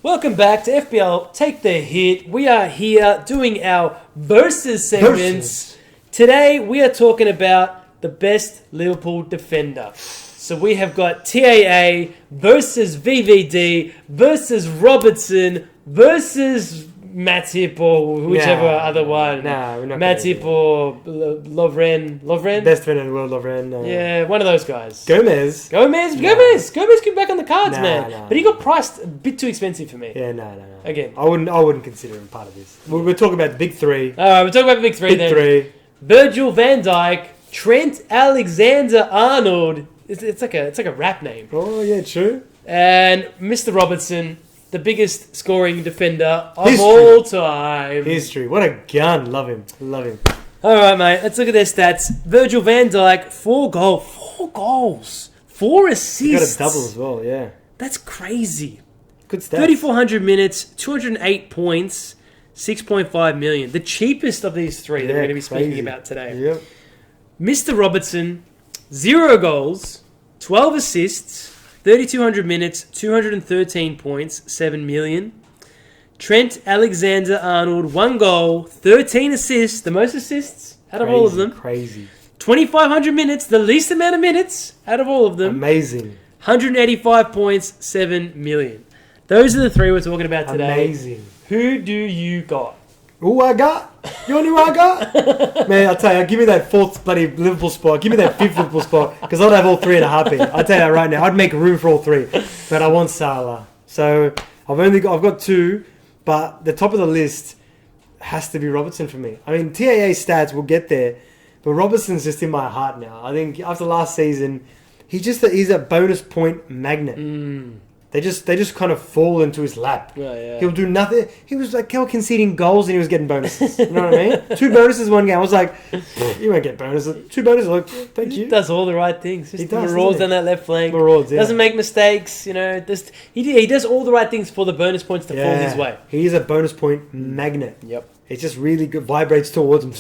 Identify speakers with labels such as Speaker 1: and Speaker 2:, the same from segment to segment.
Speaker 1: Welcome back to FPL Take the Hit. We are here doing our versus segments. Today we are talking about the best Liverpool defender. So we have got TAA versus VVD versus Robertson versus Matip or whichever other one.
Speaker 2: Nah, we're not
Speaker 1: Matip or Lovren. Lovren?
Speaker 2: Best friend in the world, Lovren.
Speaker 1: Yeah, one of those guys.
Speaker 2: Gomez
Speaker 1: Gomez came back on the cards, man.
Speaker 2: Nah.
Speaker 1: But he got priced a bit too expensive for me.
Speaker 2: Yeah, no.
Speaker 1: Again.
Speaker 2: I wouldn't consider him part of this. We're talking about the big three.
Speaker 1: Alright, we're talking about the big three then.
Speaker 2: Three.
Speaker 1: Virgil van Dijk, Trent Alexander-Arnold. It's like a rap name.
Speaker 2: Oh, yeah, true.
Speaker 1: And Mr. Robertson, the biggest scoring defender of all time.
Speaker 2: History. What a gun. Love him.
Speaker 1: Alright, mate. Let's look at their stats. Virgil van Dijk, 4 goals. 4 assists.
Speaker 2: He got a double as well, yeah.
Speaker 1: That's crazy.
Speaker 2: Good stats.
Speaker 1: 3,400 minutes, 208 points, 6.5 million. The cheapest of these three that we're going to be speaking about today.
Speaker 2: Yep.
Speaker 1: Mr. Robertson, 0 goals, 12 assists, 3,200 minutes, 213 points, 7 million. Trent Alexander-Arnold, 1 goal, 13 assists, the most assists out of all of them.
Speaker 2: Crazy.
Speaker 1: 2,500 minutes, the least amount of minutes out of all of them.
Speaker 2: Amazing.
Speaker 1: 185 points, 7 million. Those are the three we're talking about today.
Speaker 2: Amazing.
Speaker 1: Who do you got?
Speaker 2: Who I got? You know who I got? Man, I'll tell you, give me that 4th bloody Liverpool spot. Give me that 5th Liverpool spot. Because I'd have all 3 in a heartbeat. I'll tell you that right now. I'd make room for all 3. But I want Salah. So I've got 2. But the top of the list has to be Robertson for me. I mean, TAA stats will get there. But Robertson's just in my heart now. I think after last season, he's a bonus point magnet. They just kind of fall into his lap.
Speaker 1: Yeah.
Speaker 2: He'll do nothing. He was like conceding goals and he was getting bonuses. You know what I mean? 2 bonuses one game. I was like, you won't get bonuses. 2 bonuses. Like, thank you.
Speaker 1: He does all the right things.
Speaker 2: He does.
Speaker 1: Marauds on that left flank.
Speaker 2: Marauds, yeah.
Speaker 1: Doesn't make mistakes. You know, he does all the right things for the bonus points to fall his way.
Speaker 2: He is a bonus point magnet.
Speaker 1: Yep.
Speaker 2: It's just really good. Vibrates towards him.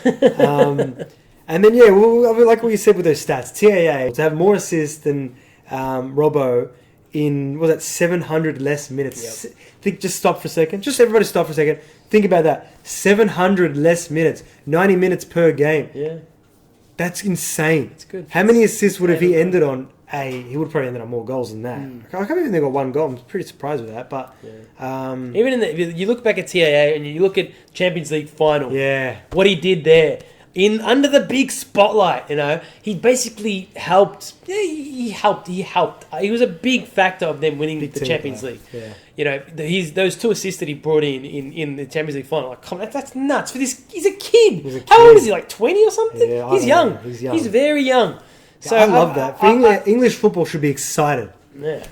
Speaker 1: Yep.
Speaker 2: And then like what you said with those stats, TAA to have more assists than Robbo. In, 700 less minutes? Yep. Just stop for a second. Just everybody stop for a second. Think about that. 700 less minutes. 90 minutes per game.
Speaker 1: Yeah.
Speaker 2: That's insane.
Speaker 1: It's good.
Speaker 2: How many assists would have he ended on? He would have probably ended on more goals than that. I can't believe they got 1 goal. I'm pretty surprised with that. But
Speaker 1: even you look back at TAA and you look at Champions League final.
Speaker 2: Yeah.
Speaker 1: What he did there. Under the big spotlight, you know, he basically helped. Yeah, he helped. He was a big factor of them winning the Champions League.
Speaker 2: Yeah.
Speaker 1: You know, those 2 assists that he brought in the Champions League final. Like, come on, that's nuts. For this, he's a kid. How old is he? Like 20 or something?
Speaker 2: Yeah,
Speaker 1: he's young. He's very young. So
Speaker 2: I love that. English football should be excited.
Speaker 1: Yeah,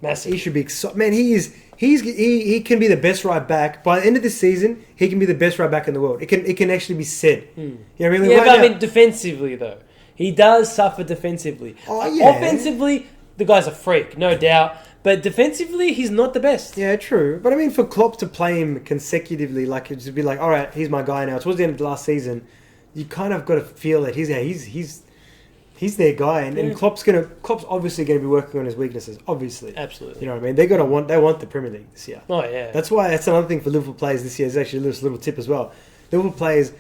Speaker 1: massive.
Speaker 2: He should be excited. Man, he can be the best right back. By the end of this season, he can be the best right back in the world. It can actually be said. You know what I mean?
Speaker 1: Yeah, but I mean defensively though. He does suffer defensively.
Speaker 2: Oh, yeah.
Speaker 1: Offensively, the guy's a freak, no doubt. But defensively, he's not the best.
Speaker 2: Yeah, true. But I mean, for Klopp to play him consecutively, like to be like, all right, he's my guy now. Towards the end of the last season, you kind of got to feel that he's their guy, and Klopp's obviously going to be working on his weaknesses. Obviously,
Speaker 1: absolutely.
Speaker 2: You know what I mean? They want the Premier League this year.
Speaker 1: Oh yeah.
Speaker 2: That's another thing for Liverpool players this year. Is actually a little tip as well. Liverpool players,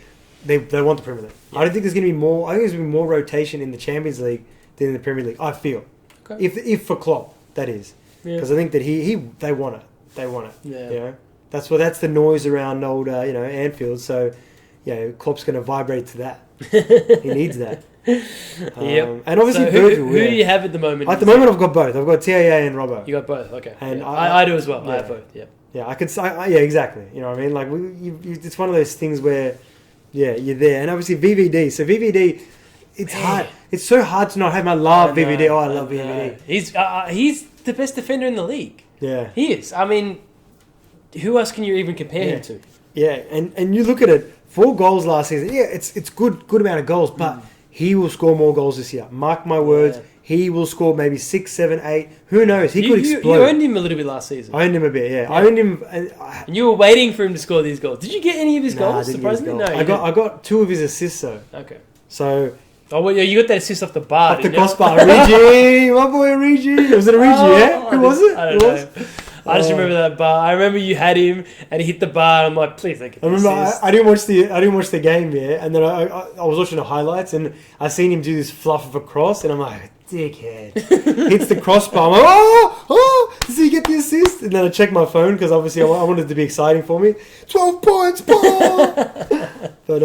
Speaker 2: they want the Premier League. Yeah. I don't think there's going to be more. I think there's going to be more rotation in the Champions League than in the Premier League. I feel, if for Klopp, that is, because I think that they want it. They want it.
Speaker 1: Yeah.
Speaker 2: You know, that's the noise around old Anfield. So, Klopp's going to vibrate to that. He needs that. And obviously Virgil.
Speaker 1: Who do you have at the moment?
Speaker 2: At the moment, I've got both. I've got TAA and Robbo.
Speaker 1: You got both, okay.
Speaker 2: And
Speaker 1: I do as well. I have both. Yeah.
Speaker 2: Yeah, I could say. Yeah, exactly. You know what I mean? Like it's one of those things where, you're there. And obviously VVD. So VVD, it's hard. It's so hard to not have. I love VVD. I love VVD.
Speaker 1: He's the best defender in the league.
Speaker 2: Yeah,
Speaker 1: he is. I mean, who else can you even compare him to?
Speaker 2: Yeah, and you look at it. 4 goals last season. Yeah, it's good amount of goals, but. He will score more goals this year. Mark my words. He will score maybe 6, 7, 8. Who knows? He could explode.
Speaker 1: You owned him a little bit last season.
Speaker 2: I owned him a bit, yeah. I owned him.
Speaker 1: And you were waiting for him to score these goals. Did you get any of his goals? Surprisingly, no.
Speaker 2: I got 2 of his assists though.
Speaker 1: Okay.
Speaker 2: So
Speaker 1: Oh, well, yeah, you got that assist off the bar.
Speaker 2: Off the crossbar. Origi, my boy Origi. Was it Origi, yeah? Who was it?
Speaker 1: I don't know. I just remember that bar. I remember you had him and he hit the bar. And I'm like, please, like.
Speaker 2: I remember I didn't watch the game, yeah, and then I was watching the highlights and I seen him do this fluff of a cross, and I'm like, dickhead, hits the crossbar. I'm like, oh, does he get the assist? And then I check my phone because obviously I wanted it to be exciting for me. 12 points, ball. But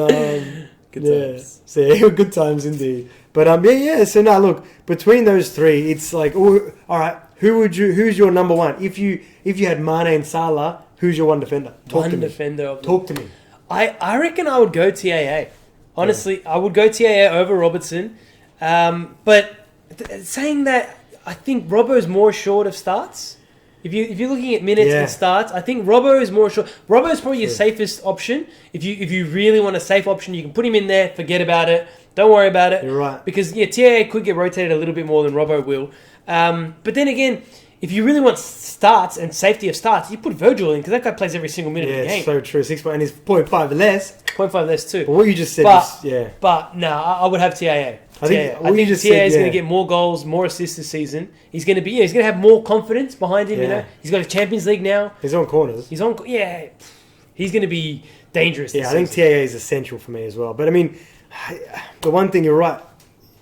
Speaker 1: Good times.
Speaker 2: So yeah, good times indeed. But yeah. So now look, between those three, it's like, all right, who's your number one? If you had Mane and Salah, who's your one defender? Talk to me.
Speaker 1: I reckon I would go TAA. Honestly, I would go TAA over Robertson. But saying that, I think Robbo's more short of starts. If you're looking at minutes and starts, I think Robbo is more short. Robbo is probably your safest option. If you really want a safe option, you can put him in there. Forget about it. Don't worry about it.
Speaker 2: You're right.
Speaker 1: Because TAA could get rotated a little bit more than Robbo will. But then again, if you really want starts and safety of starts, you put Virgil in because that guy plays every single minute of the game.
Speaker 2: Yeah, so true. 6 point and he's 0.5 less.
Speaker 1: 0.5 less too.
Speaker 2: But what you just said
Speaker 1: But no, I would have TAA. I think TAA is going to get more goals, more assists this season. He's going to have more confidence behind him.
Speaker 2: Yeah.
Speaker 1: You know, he's got a Champions League now.
Speaker 2: He's on corners.
Speaker 1: He's going to be dangerous.
Speaker 2: Yeah, I think TAA is essential for me as well. But I mean, the one thing you're right,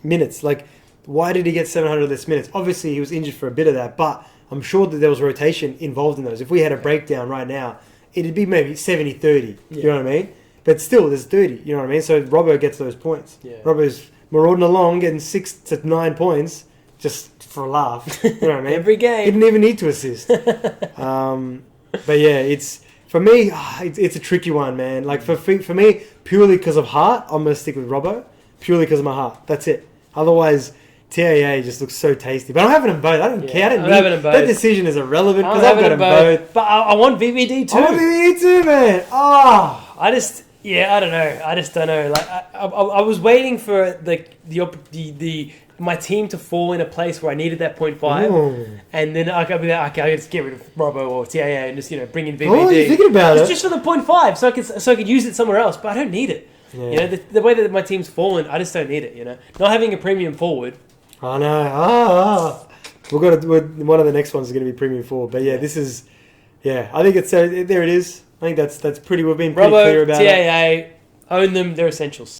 Speaker 2: minutes. Like, why did he get 700 less minutes? Obviously, he was injured for a bit of that, but I'm sure that there was rotation involved in those. If we had a breakdown right now, it'd be maybe 70-30. You know what I mean? But still, there's 30. You know what I mean? So Robbo gets those points. Yeah. Robbo's marauding along, getting 6 to 9 points just for a laugh. You know what I mean?
Speaker 1: Every game.
Speaker 2: He didn't even need to assist. But yeah, it's for me, it's a tricky one, man. Like for me, purely because of heart, I'm gonna stick with Robbo. Purely because of my heart. That's it. Otherwise, TAA just looks so tasty. But I'm having them both. I don't care. I'm having them both. That decision is irrelevant because I've got them both.
Speaker 1: But I want VVD too.
Speaker 2: I want VVD too, man.
Speaker 1: I don't know. I just don't know. Like I was waiting for my team to fall in a place where I needed that 0.5, and then I could be like, okay, I'll just get rid of Robbo or TAA and just bring in VVD.
Speaker 2: Oh, you're thinking about it?
Speaker 1: Just for the 0.5, so I could use it somewhere else. But I don't need it. Yeah. You know, the way that my team's fallen, I just don't need it. You know, not having a premium forward.
Speaker 2: I know. One of the next ones is going to be premium forward. But yeah, this is. Yeah, I think it's there. It is. I think that's pretty. We've been pretty clear about it.
Speaker 1: TAA, own them. They're essentials.